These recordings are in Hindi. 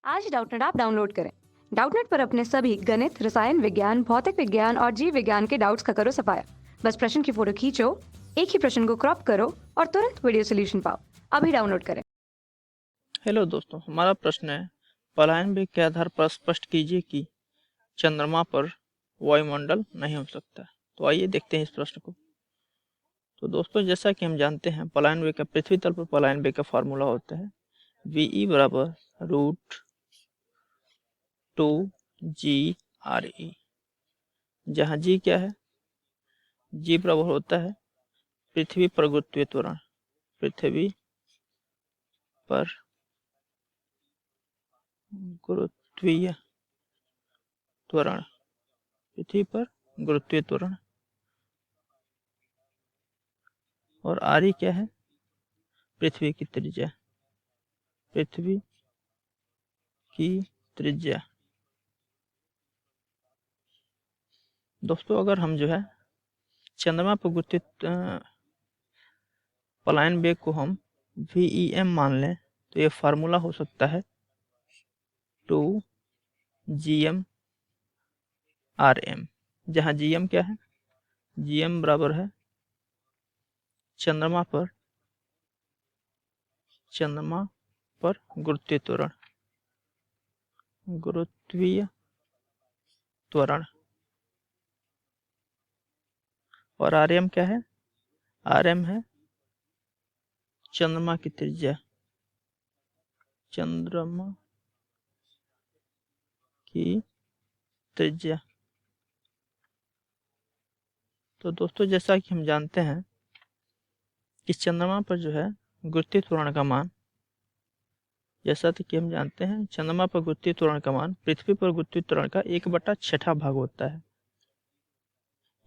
आज ही डाउटनेट ऐप डाउनलोड करें। डाउटनेट पर अपने सभी गणित, रसायन विज्ञान, भौतिक विज्ञान और जीव विज्ञान के डाउट्स का करो सफाया। बस प्रश्न की फोटो खींचो, एक ही प्रश्न को क्रॉप करो और तुरंत वीडियो सोल्यूशन पाओ। अभी डाउनलोड करें। हेलो दोस्तों, हमारा प्रश्न है पलायन वेग के आधार पर स्पष्ट कीजिए कि चंद्रमा पर वायुमंडल नहीं हो सकता। तो आइए देखते हैं इस प्रश्न को। तो दोस्तों, जैसा कि हम जानते हैं पलायन वेग का पृथ्वी तल पर पलायन वेग का फार्मूला होता है VE बराबर √2GRE, जहाँ G क्या है? G बराबर होता है पृथ्वी पर गुरुत्वीय त्वरण, पृथ्वी पर गुरुत्वीय त्वरण, पृथ्वी पर गुरुत्वीय त्वरण। और RE क्या है? पृथ्वी की त्रिज्या, पृथ्वी की त्रिज्या। दोस्तों, अगर हम जो है चंद्रमा पर गुरुत्वीय पलायन वेग को हम VEM मान लें तो ये फार्मूला हो सकता है 2GM/RM, जहाँ GM क्या है? GM बराबर है चंद्रमा पर गुरुत्वीय त्वरण, गुरुत्वीय त्वरण। और RM क्या है? RM है चंद्रमा की त्रिज्या, चंद्रमा की त्रिज्या। तो दोस्तों, जैसा कि हम जानते हैं कि चंद्रमा पर जो है गुरुत्वीय त्वरण का मान, जैसा कि हम जानते हैं चंद्रमा पर गुरुत्वीय त्वरण का मान पृथ्वी पर गुरुत्वीय त्वरण का 1/6 भाग होता है।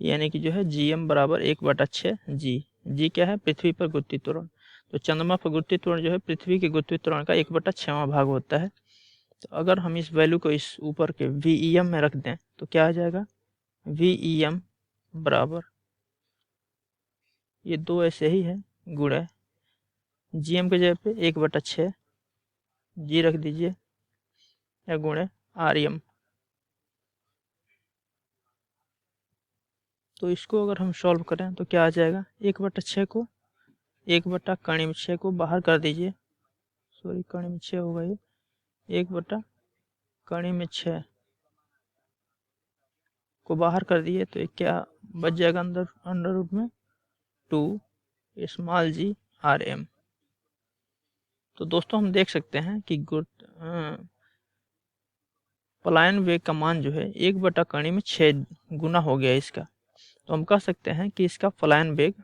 यानी कि जो है GM बराबर 1/6 G। G क्या है? पृथ्वी पर गुरुत्वीय त्वरण। तो चंद्रमा पर गुरुत्वीय त्वरण जो है पृथ्वी के गुरुत्वीय त्वरण का 1/6वां भाग होता है। तो अगर हम इस वैल्यू को इस ऊपर के VEM में रख दें तो क्या आ जाएगा? VEM बराबर, ये दो ऐसे ही है, गुणा GM के जगह पे 1/6 G रख दीजिए या गुणे REM। तो इसको अगर हम सॉल्व करें तो क्या आ जाएगा? 1/6 को 1/6 को बाहर कर दीजिए, सॉरी कणी में 6 होगा, ये 1/6 को बाहर कर दिए तो क्या बच जाएगा? अंडर रूट में 2g/RM। तो दोस्तों, हम देख सकते हैं कि पलायन वेग का मान जो है 1/6 गुना हो गया इसका। तो हम कह सकते हैं कि इसका पलायन वेग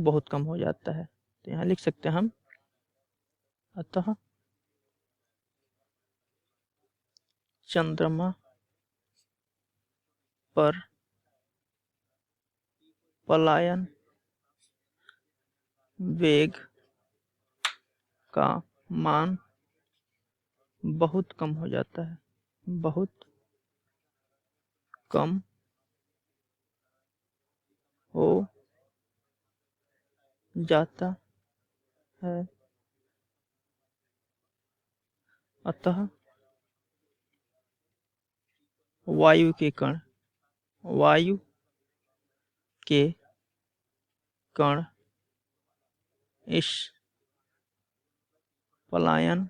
बहुत कम हो जाता है। तो यहाँ लिख सकते हैं हम, अतः चंद्रमा पर पलायन वेग का मान बहुत कम हो जाता है, बहुत कम हो जाता है। अतः वायु के कण इस पलायन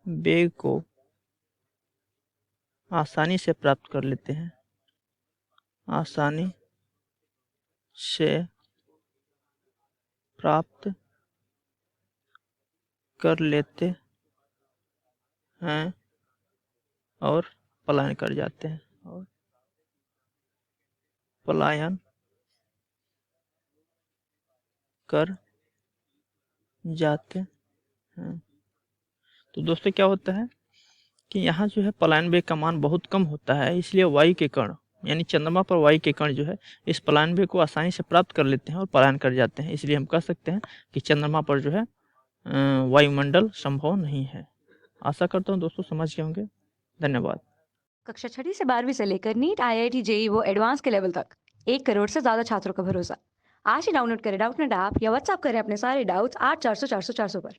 वेग को आसानी से प्राप्त कर लेते हैं, आसानी से प्राप्त कर लेते हैं और पलायन कर जाते हैं, और पलायन कर जाते हैं। तो दोस्तों, क्या होता है कि यहाँ जो है पलायन वेग का मान बहुत कम होता है, इसलिए वायु के कण यानी चंद्रमा पर वायु के कण जो है इस पलायन वेग को आसानी से प्राप्त कर लेते हैं और पलायन कर जाते हैं। इसलिए हम कह सकते हैं कि चंद्रमा पर जो है वायुमंडल संभव नहीं है। आशा करता हूँ दोस्तों समझ गए होंगे। धन्यवाद। कक्षा 6 से 12वीं से लेकर नीट, IIT, JEE वो एडवांस के लेवल तक 1 करोड़ से ज्यादा छात्रों का भरोसा। आज ही डाउनलोड करें डाउटनेट ऐप या व्हाट्सएप करें अपने सारे डाउट्स 8400 400 400 पर।